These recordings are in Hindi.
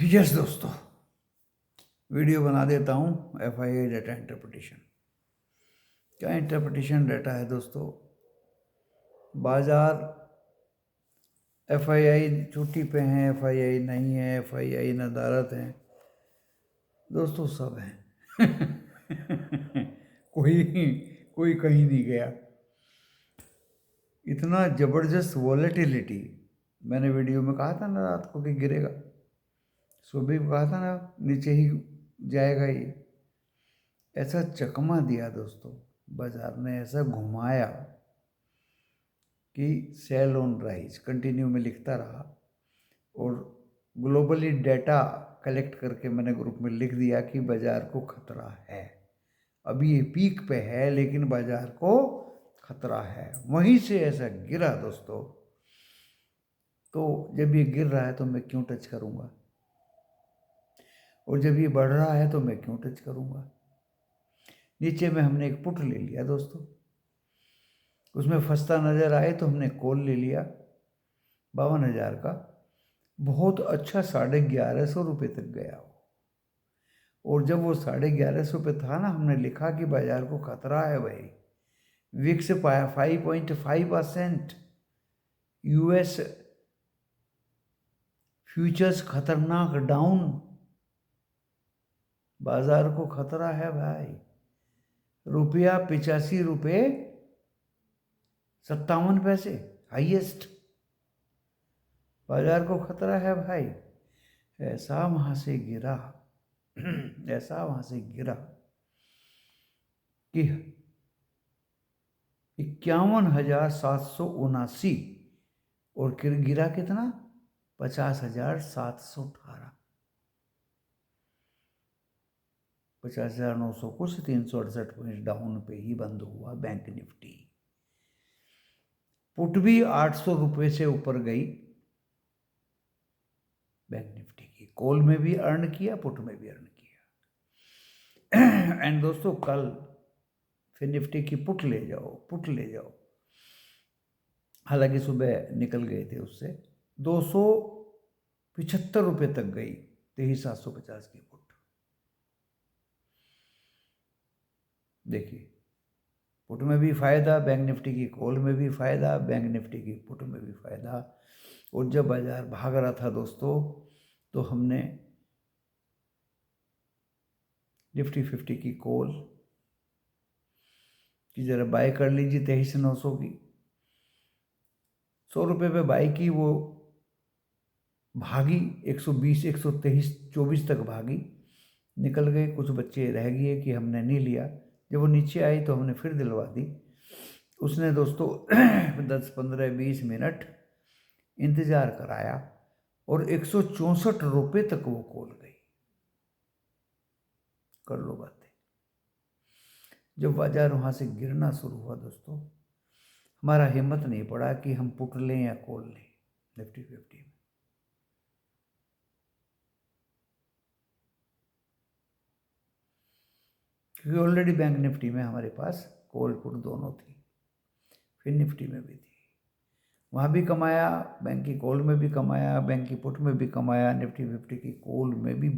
यस दोस्तों, वीडियो बना देता हूँ एफआईआई डाटा इंटरप्रिटेशन। क्या इंटरप्रिटेशन डाटा है दोस्तों? बाजार एफआईआई छुट्टी पे हैं, एफआईआई नहीं है, एफआईआई नदारत हैं। दोस्तों सब हैं कोई कोई कहीं नहीं गया। इतना ज़बरदस्त वॉलेटिलिटी, मैंने वीडियो में कहा था ना रात को कि गिरेगा, सुबह भी कहा था ना नीचे ही जाएगा ये। ऐसा चकमा दिया दोस्तों, बाजार ने ऐसा घुमाया कि सेल ऑन राइज कंटिन्यू में लिखता रहा। और ग्लोबली डेटा कलेक्ट करके मैंने ग्रुप में लिख दिया कि बाजार को खतरा है। अभी ये पीक पे है लेकिन बाजार को खतरा है। वहीं से ऐसा गिरा दोस्तों। तो जब ये गिर रहा है तो मैं क्यों टच करूँगा, और जब ये बढ़ रहा है तो मैं क्यों टच करूँगा। नीचे में हमने एक पुट ले लिया दोस्तों, उसमें फंसता नज़र आए तो हमने कॉल ले लिया 52,000 का। बहुत अच्छा 1150 रुपये तक गया वो। और जब वो 1150 रुपये था ना, हमने लिखा कि बाजार को खतरा है भाई। विक्स 5.5%, यूएस फ्यूचर्स खतरनाक डाउन, बाजार को खतरा है भाई। रुपया 85 रुपये 57 पैसे हाईएस्ट, बाजार को खतरा है भाई। ऐसा वहां से गिरा ऐसा वहां से गिरा कि 51,779, और फिर गिरा कितना? 50,718, 50,900 कुछ, 368 पॉइंट डाउन पे ही बंद हुआ बैंक निफ्टी। पुट भी 800 रुपये से ऊपर गई बैंक निफ्टी की। कॉल में भी अर्न किया, पुट में भी अर्न किया। एंड दोस्तों कल फिर निफ्टी की पुट ले जाओ। हालांकि सुबह निकल गए थे उससे, 275 रुपये तक गई 23,750 की पुट। देखिए, पुट में भी फायदा, बैंक निफ्टी की कॉल में भी फायदा, बैंक निफ्टी की पुट में भी फायदा। और जब बाजार भाग रहा था दोस्तों, तो हमने निफ्टी 50 की कॉल कि जरा बाय कर लीजिए 23,900 की, 100 रुपये पे बाय की। वो भागी 120, 123, 24 तक भागी, निकल गए। कुछ बच्चे रह गए कि हमने नहीं लिया। जब वो नीचे आई तो हमने फिर दिलवा दी। उसने दोस्तों 10, 15, 20 मिनट इंतज़ार कराया और 164 रुपये तक वो कॉल गई। कर लो बातें। जब बाजार वहाँ से गिरना शुरू हुआ दोस्तों, हमारा हिम्मत नहीं पड़ा कि हम पुट लें या कॉल लें निफ्टी 50 में। क्योंकि ऑलरेडी बैंक निफ्टी में हमारे पास कॉल पुट दोनों थी, फिर निफ्टी में भी थी। वहाँ भी कमाया, बैंक की कॉल में भी कमाया, बैंक की पुट में भी कमाया, निफ्टी 50 की कॉल में भी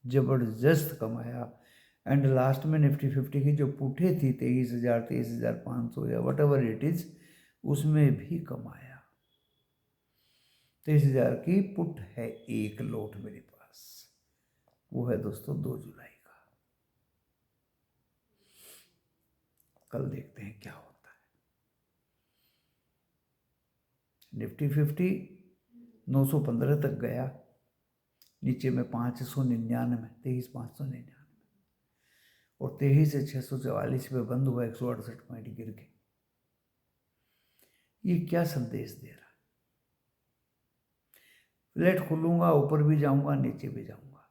ज़बरदस्त कमाया। एंड लास्ट में निफ्टी 50 की जो पुटें थी 23,000, 23,500 या वट एवर इट इज़, उसमें भी कमाया। 23,000 की पुट है एक लोट मेरे पास, वो है दोस्तों 2 जुलाई का। कल देखते हैं क्या होता है। निफ्टी 50 915 तक गया, नीचे में 599, 23,599, और 23,644 में बंद हुआ, 168 पॉइंट गिर के। ये क्या संदेश दे रहा है? फ्लैट खुलूंगा, ऊपर भी जाऊंगा, नीचे भी जाऊंगा।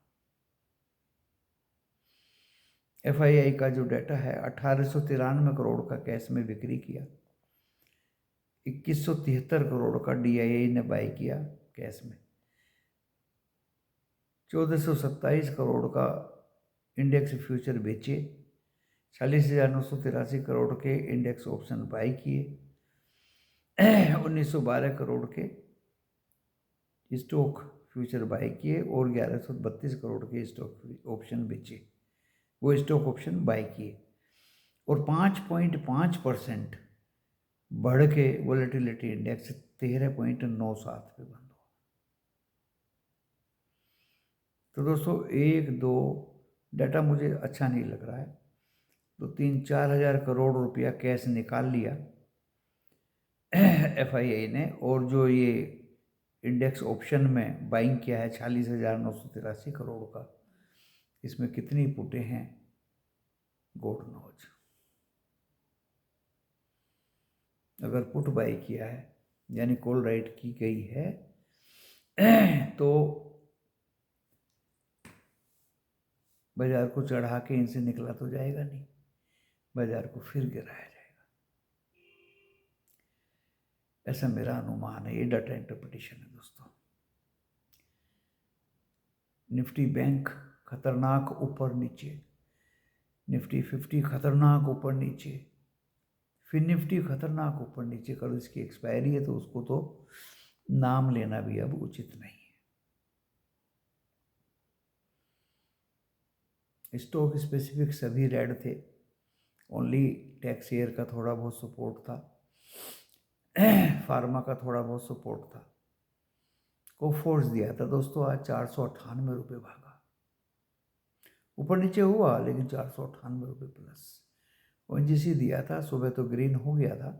एफआईआई का जो डाटा है, 1893 करोड़ का कैश में बिक्री किया, 2173 करोड़ का डीआईआई ने बाय किया कैश में, 1427 करोड़ का इंडेक्स फ्यूचर बेचे, 40,983 करोड़ के इंडेक्स ऑप्शन बाय किए, 1912 करोड़ के स्टॉक फ्यूचर बाय किए और 1132 करोड़ के स्टॉक ऑप्शन बेचे, वो स्टॉक ऑप्शन बाय किए और 5.5% बढ़ के वोलेटिलिटी इंडेक्स 13.97 पे बंद हुआ। तो दोस्तों एक दो डाटा मुझे अच्छा नहीं लग रहा है, तो 3-4 हज़ार करोड़ रुपया कैश निकाल लिया FII ने, और जो ये इंडेक्स ऑप्शन में बाइंग किया है 46,983 करोड़ का, इसमें कितनी पुटे हैं गॉड नोज। अगर पुट बाई किया है यानी कॉल राइट की गई है तो बाजार को चढ़ा के इनसे निकला तो जाएगा नहीं, बाजार को फिर गिराया जाएगा, ऐसा मेरा अनुमान है। ये डाटा इंटरप्रिटेशन है दोस्तों। निफ्टी बैंक खतरनाक ऊपर नीचे, निफ्टी 50 खतरनाक ऊपर नीचे, फिर निफ्टी खतरनाक ऊपर नीचे। कल इसकी एक्सपायरी है तो उसको तो नाम लेना भी अब उचित नहीं है। स्टॉक स्पेसिफिक सभी रेड थे, ओनली टेक शेयर का थोड़ा बहुत सपोर्ट था, फार्मा का थोड़ा बहुत सपोर्ट था। को फोर्स दिया था दोस्तों, आज 498 रुपये भागा, ऊपर नीचे हुआ लेकिन 498 रुपये प्लस। ONGC दिया था सुबह तो ग्रीन हो गया था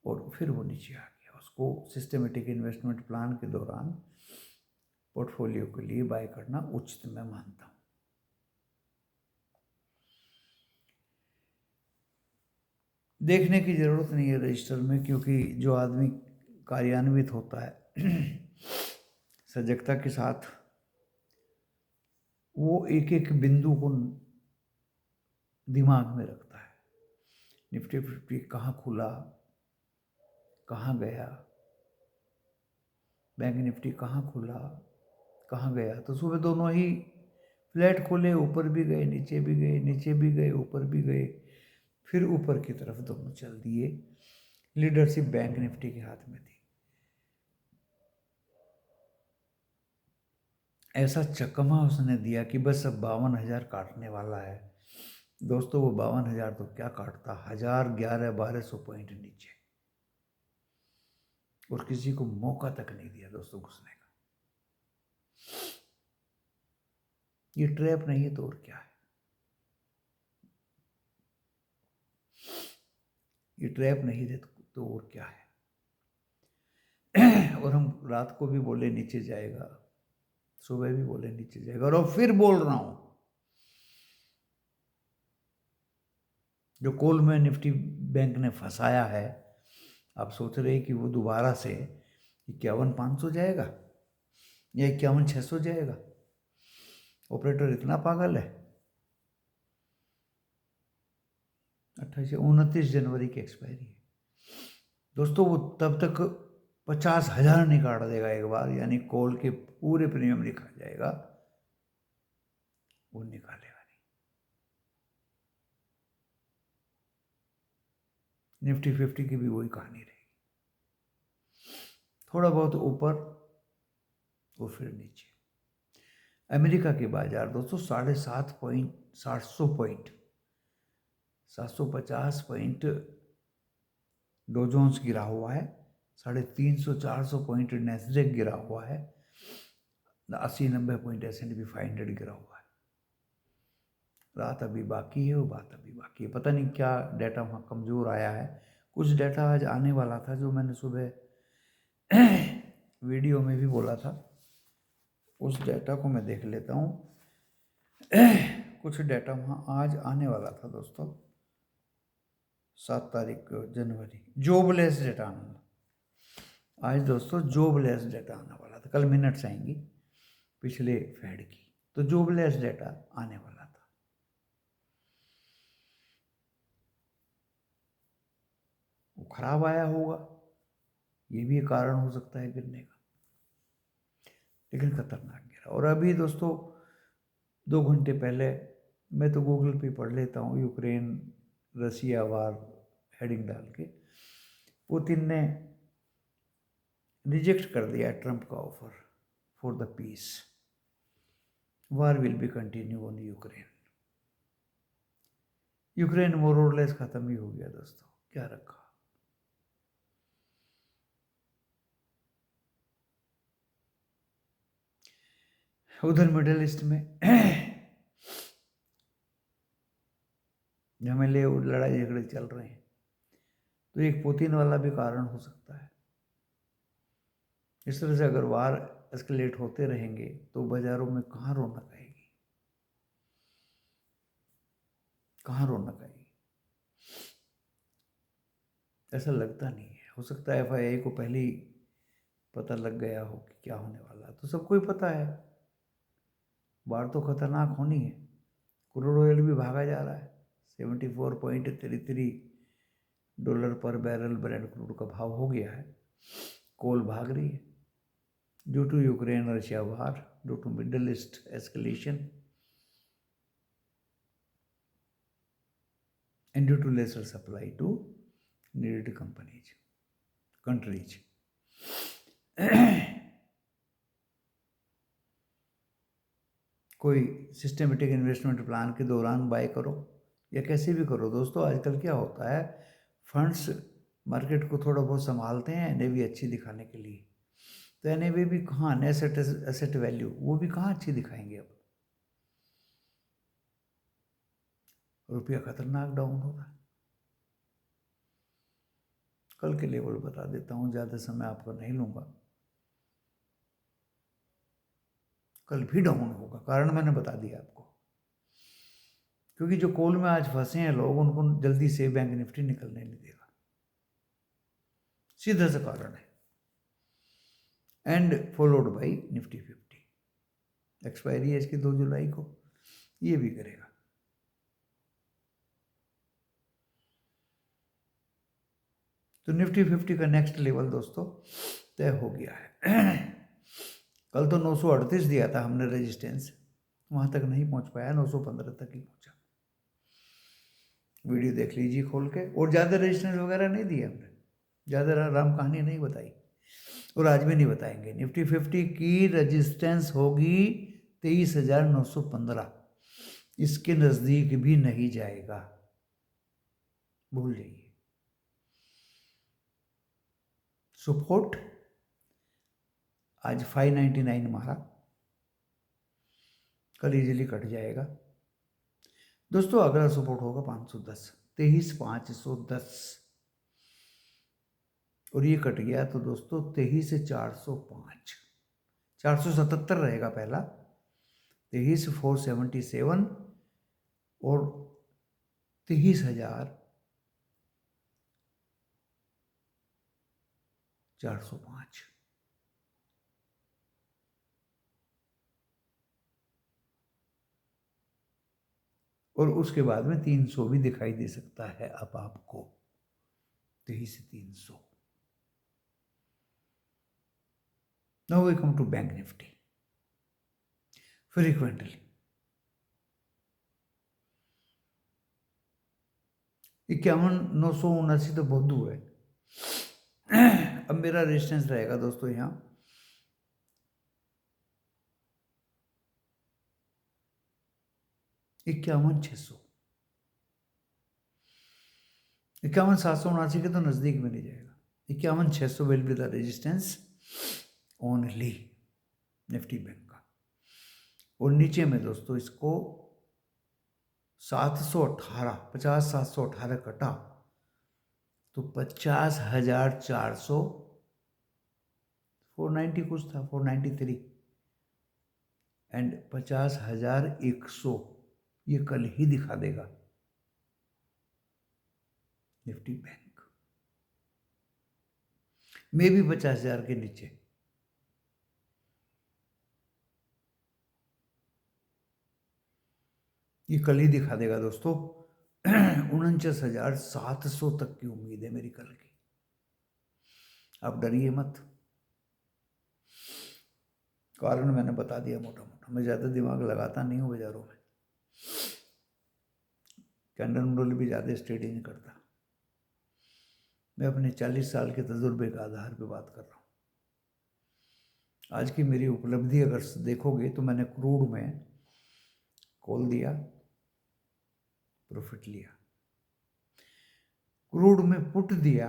और फिर वो नीचे आ गया। उसको सिस्टमेटिक इन्वेस्टमेंट प्लान के दौरान पोर्टफोलियो के लिए बाय करना उचित मैं मानता हूँ। देखने की ज़रूरत नहीं है रजिस्टर में, क्योंकि जो आदमी कार्यान्वित होता है सजगता के साथ, वो एक एक बिंदु को दिमाग में रखता है। निफ्टी 50 कहाँ खुला, कहाँ गया, बैंक निफ्टी कहाँ खुला, कहाँ गया। तो सुबह दोनों ही फ्लैट खोले, ऊपर भी गए नीचे भी गए, नीचे भी गए ऊपर भी गए, फिर ऊपर की तरफ दोनों चल दिए। लीडरशिप बैंक निफ्टी के हाथ में थी। ऐसा चकमा उसने दिया कि बस अब 52,000 काटने वाला है। दोस्तों वो 52,000 तो क्या काटता, 1000, 1100-1200 पॉइंट नीचे, और किसी को मौका तक नहीं दिया दोस्तों घुसने का। ये ट्रैप नहीं है तो और क्या है, ये ट्रैप नहीं है तो और क्या है। और हम रात को भी बोले नीचे जाएगा, सुबह भी बोले नीचे जाएगा, और फिर बोल रहा हूं जो कॉल में निफ्टी बैंक ने फंसाया है। आप सोच रहे कि वो दोबारा से 51,500 जाएगा या 51,600 जाएगा। ऑपरेटर इतना पागल है। 29 जनवरी की एक्सपायरी है दोस्तों, वो तब तक 50,000 निकाल देगा एक बार, यानी कॉल के पूरे प्रीमियम निकाल जाएगा, वो निकालेगा नहीं। निफ्टी 50 की भी वही कहानी रहेगी, थोड़ा बहुत ऊपर वो फिर नीचे। अमेरिका के बाजार दोस्तों 750 पॉइंट 750 पॉइंट डो जोन्स गिरा हुआ है, 350-400 पॉइंट नैस्डैक गिरा हुआ है, 80-90 पॉइंट S&P 500 गिरा हुआ है। रात अभी बाकी है, वो बात अभी बाकी है। पता नहीं क्या डाटा वहाँ कमज़ोर आया है। कुछ डाटा आज आने वाला था जो मैंने सुबह वीडियो में भी बोला था, उस डाटा को मैं देख लेता हूँ। कुछ डाटा वहाँ आज आने वाला था दोस्तों, 7 तारीख जनवरी, जॉबलेस डाटा आने वाला आज दोस्तों, जॉबलेस डाटा आने वाला था। कल मिनट्स आएंगी पिछले फेड की, तो जॉबलेस डाटा आने वाला था। वो खराब आया होगा, ये भी एक कारण हो सकता है गिरने का, लेकिन खतरनाक गिरा। और अभी दोस्तों 2 घंटे पहले मैं तो गूगल पे पढ़ लेता हूँ, यूक्रेन रसिया वार हेडिंग डाल के, पुतिन ने रिजेक्ट कर दिया ट्रंप का offer. for the peace. War will be continue on Ukraine. Ukraine more or less खत्म ही हो गया दोस्तों, क्या रखा। उधर मिडिल ईस्ट में झमेले और लड़ाई झगड़े चल रहे हैं, तो एक पुतिन वाला भी कारण हो सकता है। इस तरह से अगर वार एस्केलेट होते रहेंगे तो बाजारों में कहाँ रौनक आएगी, कहाँ रौनक आएगी। ऐसा लगता नहीं है। हो सकता है FII को पहले ही पता लग गया हो कि क्या होने वाला है, तो सबको ही पता है वार तो खतरनाक होनी है। क्रूड ऑयल भी भागा जा रहा है, $74.33 पर बैरल ब्रेंट क्रूड का भाव हो गया है। कोल भाग रही है due to Ukraine Russia war, due to middle east escalation and due to lesser supply to needed countries. कोई सिस्टमेटिक इन्वेस्टमेंट प्लान के दौरान बाय करो या कैसे भी करो दोस्तों। आजकल क्या होता है, फंड्स मार्केट को थोड़ा बहुत संभालते हैं NAV अच्छी दिखाने के लिए, तो NAV भी कहाँ, एसेट वैल्यू वो भी कहाँ अच्छी दिखाएंगे। अब रुपया खतरनाक डाउन हो रहा है। कल के लेवल बता देता हूँ, ज़्यादा समय आपका नहीं लूँगा। कल भी डाउन होगा, कारण मैंने बता दिया आपको, क्योंकि जो कोल में आज फंसे हैं लोग, उनको जल्दी से बैंक निफ्टी निकलने नहीं देगा, सीधा सा कारण है। And followed by Nifty 50, expiry है इसकी 2 जुलाई को, ये भी करेगा। तो निफ्टी 50 का नेक्स्ट लेवल दोस्तों तय हो गया है। कल तो 938 दिया था हमने रेजिस्टेंस, वहां तक नहीं पहुंच पाया, 915 तक ही पहुंचा। वीडियो देख लीजिए खोल के, और ज़्यादा रेजिस्टेंस वगैरह नहीं दिया हमने, ज़्यादा राम कहानी नहीं बताई, और आज भी नहीं बताएंगे। निफ्टी 50 की रेजिस्टेंस होगी 23,915, इसके नज़दीक भी नहीं जाएगा, भूल जाइए। सपोर्ट आज 599 मारा, कल इजीली कट जाएगा दोस्तों। अगला सपोर्ट होगा 510, 23,510, और ये कट गया तो दोस्तों 23,405, 477 रहेगा पहला, 23,477 और 23,405। और उसके बाद में 300 भी दिखाई दे सकता है अब आपको, 23,300। Now we come to bank Nifty frequently. 51,979 तो बहुत दूर है। अब मेरा रेजिस्टेंस रहेगा दोस्तों यहाँ 51,600, 51,779 के तो नजदीक में नहीं जाएगा। 51,600 will be the resistance only Nifty bank का। और नीचे में दोस्तों इसको 718, 50,718 कटा तो 50,400, 490 कुछ था, 493 एंड 50,100 ये कल ही दिखा देगा निफ्टी बैंक में भी 50,000 के नीचे। ये कल ही दिखा देगा दोस्तों। 49,700 तक की उम्मीद है मेरी कल की। आप डरिए मत, कारण मैंने बता दिया मोटा मोटा। मैं ज़्यादा दिमाग लगाता नहीं हूँ बाजारों में, कैंडल मंडल भी ज़्यादा स्टडी नहीं करता। मैं अपने 40 साल के तजुर्बे के आधार पे बात कर रहा हूँ। आज की मेरी उपलब्धि अगर देखोगे तो मैंने क्रूड में कॉल दिया, प्रॉफिट लिया। क्रूड में पुट दिया,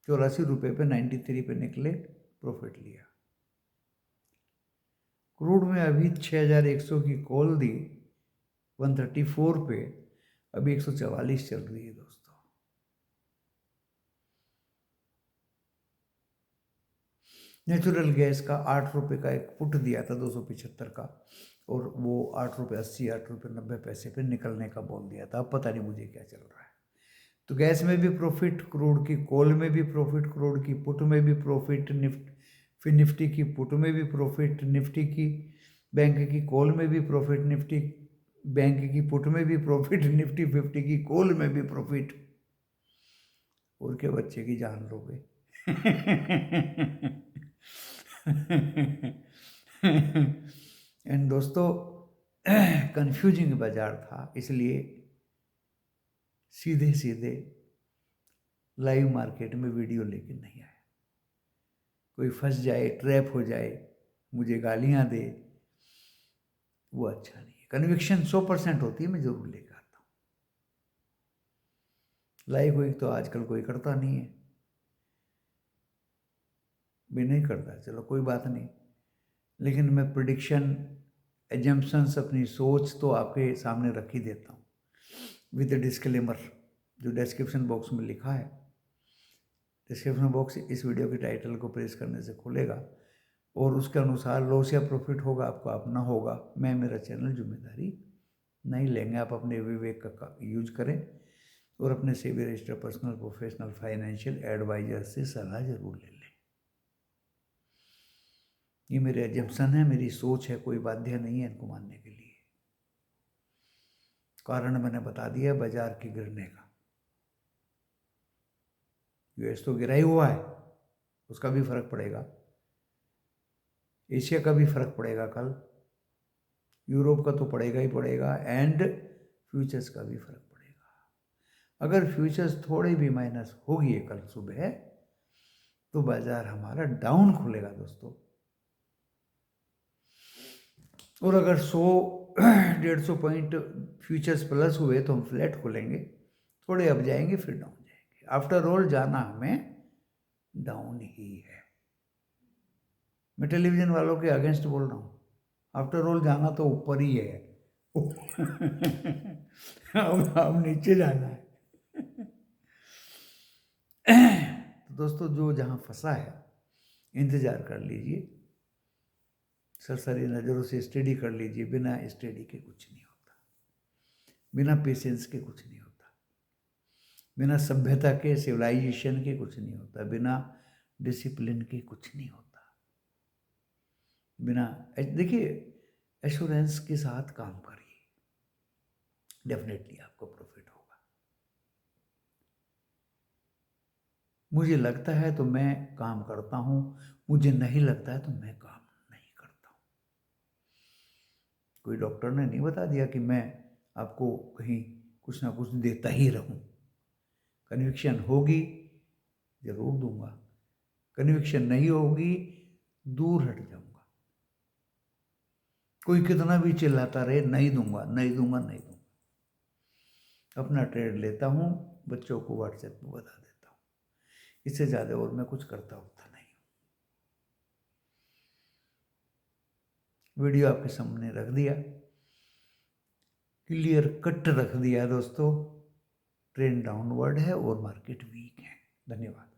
84 रुपये पे 93 पे निकले, प्रॉफिट लिया। क्रूड में अभी 6100 की कॉल दी, 134 पे, अभी 144 चल रही है दोस्तों। नेचुरल गैस का 8 रुपये का एक पुट दिया था 275 का, और वो 8 रुपये 80, 8 रुपये 90 पैसे पे निकलने का बोल दिया था। अब पता नहीं मुझे क्या चल रहा है। तो गैस में भी प्रॉफिट, क्रूड की कॉल में भी प्रॉफिट, क्रूड की पुट में भी प्रॉफिट, फिर निफ्टी की पुट में भी प्रॉफिट, निफ्टी की बैंक की कॉल में भी प्रॉफिट, निफ्टी बैंक की पुट में भी प्रॉफिट, निफ्टी 50 की कॉल में भी प्रॉफिट। और क्या बच्चे की जान लोगे? एंड दोस्तों, कंफ्यूजिंग बाजार था, इसलिए सीधे सीधे लाइव मार्केट में वीडियो लेके नहीं आया। कोई फंस जाए, ट्रैप हो जाए, मुझे गालियां दे, वो अच्छा नहीं है। कन्विक्शन 100% होती है, मैं जरूर लेकर आता हूँ। लाइव हुई तो आजकल कोई करता नहीं है, भी नहीं करता, चलो कोई बात नहीं। लेकिन मैं प्रिडिक्शन, एजम्पशंस, अपनी सोच तो आपके सामने रख ही देता हूँ विद डिस्क्लेमर, जो डिस्क्रिप्शन बॉक्स में लिखा है। डिस्क्रिप्शन बॉक्स इस वीडियो के टाइटल को प्रेस करने से खुलेगा, और उसके अनुसार लॉस या प्रॉफिट होगा, आपको अपना होगा। मैं, मेरा चैनल जिम्मेदारी नहीं लेंगे। आप अपने विवेक का यूज करें, और अपने SEBI registered personal professional financial adviser से सलाह जरूर ले लें। ये मेरे एजम्पशन है, मेरी सोच है, कोई बाध्य नहीं है इनको मानने के लिए। कारण मैंने बता दिया बाजार के गिरने का। यूएस तो गिरा ही हुआ है, उसका भी फर्क पड़ेगा। एशिया का भी फर्क पड़ेगा कल, यूरोप का तो पड़ेगा ही पड़ेगा, एंड फ्यूचर्स का भी फर्क पड़ेगा। अगर फ्यूचर्स थोड़े भी माइनस होगी कल सुबह, तो बाजार हमारा डाउन खुलेगा दोस्तों। और अगर 100-150 पॉइंट फ्यूचर्स प्लस हुए तो हम फ्लैट खुलेंगे, थोड़े अप जाएंगे फिर डाउन जाएंगे। आफ्टर ऑल जाना हमें डाउन ही है। मैं टेलीविजन वालों के अगेंस्ट बोल रहा हूँ, आफ्टर ऑल जाना तो ऊपर ही है। अब नीचे जाना है। तो दोस्तों, जो जहाँ फंसा है इंतजार कर लीजिए, सरसरी नज़रों से स्टडी कर लीजिए। बिना स्टडी के कुछ नहीं होता, बिना पेशेंस के कुछ नहीं होता, बिना सभ्यता के, सिविलाइजेशन के कुछ नहीं होता, बिना डिसिप्लिन के कुछ नहीं होता। बिना, देखिए, एश्योरेंस के साथ काम करिए, डेफिनेटली आपको प्रॉफिट होगा। मुझे लगता है तो मैं काम करता हूँ, मुझे नहीं लगता है तो मैं काम नहीं करता हूँ। कोई डॉक्टर ने नहीं बता दिया कि मैं आपको कहीं कुछ ना कुछ देता ही रहूँ। कन्विक्शन होगी जरूर दूंगा, कन्विक्शन नहीं होगी दूर हट जाऊंगा। कोई कितना भी चिल्लाता रहे, नहीं दूंगा, नहीं दूंगा, नहीं दूंगा। अपना ट्रेड लेता हूँ, बच्चों को व्हाट्सएप पे बता देता हूँ, इससे ज़्यादा और मैं कुछ करता होता नहीं। वीडियो आपके सामने रख दिया, क्लियर कट रख दिया दोस्तों। ट्रेंड डाउनवर्ड है और मार्केट वीक है। धन्यवाद।